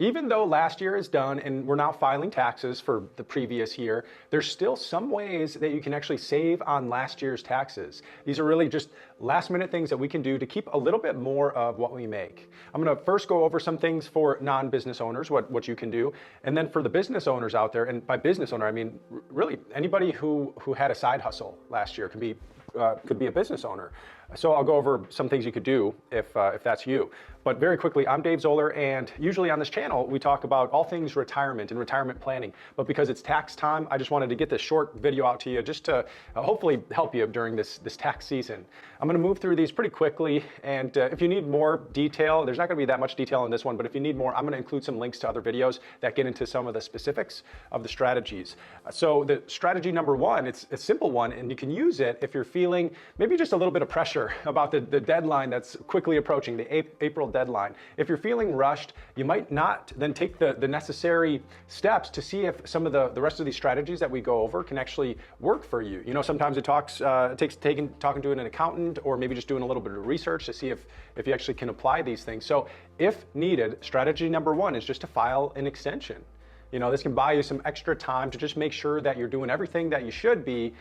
Even though last year is done and we're now filing taxes for the previous year, there's still some ways that you can actually save on last year's taxes. These are really just last minute things that we can do to keep a little bit more of what we make. I'm gonna first go over some things for non-business owners, what you can do. And then for the business owners out there, and by business owner, I mean really anybody who had a side hustle last year could be a business owner. So I'll go over some things you could do if that's you. But very quickly, I'm Dave Zoller, and usually on this channel, we talk about all things retirement and retirement planning. But because it's tax time, I just wanted to get this short video out to you just to hopefully help you during this tax season. I'm gonna move through these pretty quickly, and if you need more detail, there's not gonna be that much detail in this one, but if you need more, I'm gonna include some links to other videos that get into some of the specifics of the strategies. So the strategy number one, it's a simple one, and you can use it if you're feeling maybe just a little bit of pressure about the deadline that's quickly approaching, the April deadline. If you're feeling rushed, you might not then take the necessary steps to see if some of the rest of these strategies that we go over can actually work for you. You know, sometimes it takes talking to an accountant or maybe just doing a little bit of research to see if you actually can apply these things. So if needed, strategy number one is just to file an extension. You know, this can buy you some extra time to just make sure that you're doing everything that you should be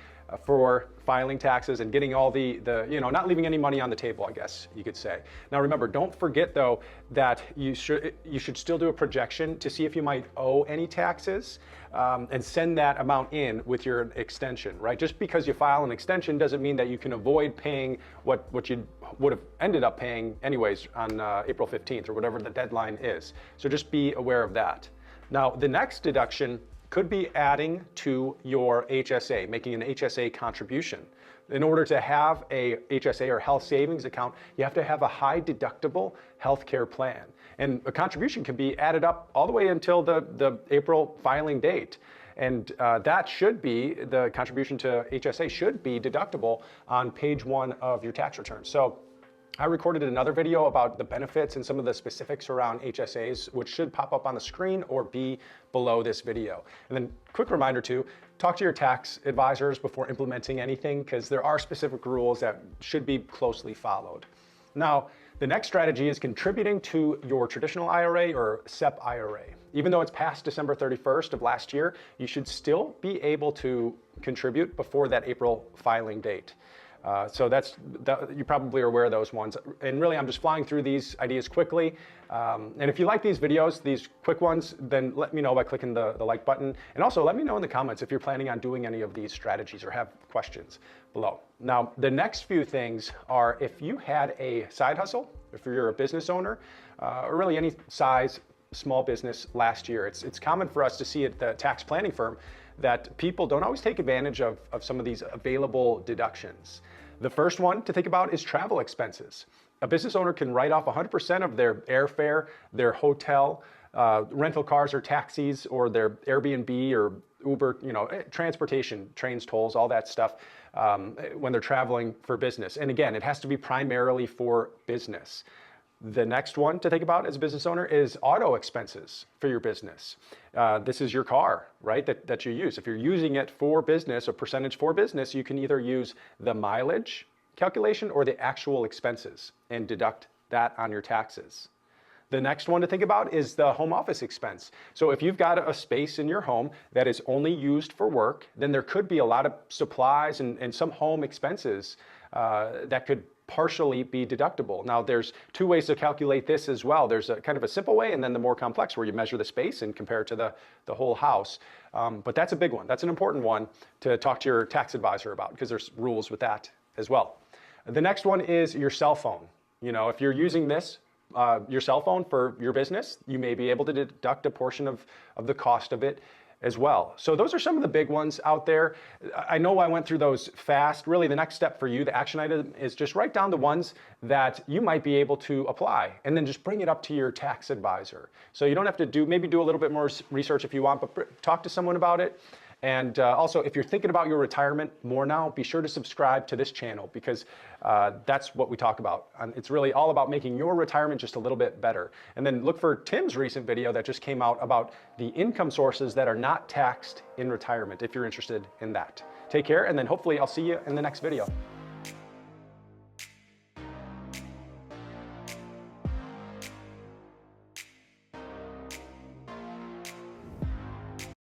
for filing taxes and getting all the not leaving any money on the table, I guess you could say. Now remember, don't forget though that you should still do a projection to see if you might owe any taxes and send that amount in with your extension, right? Just because you file an extension doesn't mean that you can avoid paying what you would have ended up paying anyways on April 15th or whatever the deadline is. So just be aware of that. Now, the next deduction could be adding to your HSA, making an HSA contribution. In order to have a HSA or health savings account, you have to have a high deductible healthcare plan. And a contribution can be added up all the way until the April filing date. And that should be, the contribution to HSA should be deductible on page 1 of your tax return. So I recorded another video about the benefits and some of the specifics around HSAs, which should pop up on the screen or be below this video. And then quick reminder too, talk to your tax advisors before implementing anything, because there are specific rules that should be closely followed. Now, the next strategy is contributing to your traditional IRA or SEP IRA. Even though it's past December 31st of last year, you should still be able to contribute before that April filing date. So you probably are aware of those ones. And really, I'm just flying through these ideas quickly. And if you like these videos, these quick ones, then let me know by clicking the like button. And also let me know in the comments if you're planning on doing any of these strategies or have questions below. Now, the next few things are if you had a side hustle, if you're a business owner, or really any size small business last year, it's common for us to see at the tax planning firm that people don't always take advantage of some of these available deductions. The first one to think about is travel expenses. A business owner can write off 100% of their airfare, their hotel, rental cars or taxis, or their Airbnb or Uber, transportation, trains, tolls, all that stuff when they're traveling for business. And again, it has to be primarily for business. The next one to think about as a business owner is auto expenses for your business. This is your car, right, that you use. If you're using it for business, a percentage for business, you can either use the mileage calculation or the actual expenses and deduct that on your taxes. The next one to think about is the home office expense. So if you've got a space in your home that is only used for work, then there could be a lot of supplies and some home expenses that could partially be deductible. Now, there's two ways to calculate this as well. There's a kind of a simple way and then the more complex where you measure the space and compare it to the whole house. But that's a big one. That's an important one to talk to your tax advisor about because there's rules with that as well. The next one is your cell phone. If you're using this, your cell phone for your business, you may be able to deduct a portion of the cost of it as well. So those are some of the big ones out there. I know I went through those fast. Really, the next step for you, the action item, is just write down the ones that you might be able to apply and then just bring it up to your tax advisor. So you don't have to maybe do a little bit more research if you want, but talk to someone about it. And also, if you're thinking about your retirement more now, be sure to subscribe to this channel because that's what we talk about. It's really all about making your retirement just a little bit better. And then look for Tim's recent video that just came out about the income sources that are not taxed in retirement if you're interested in that. Take care, and then hopefully I'll see you in the next video.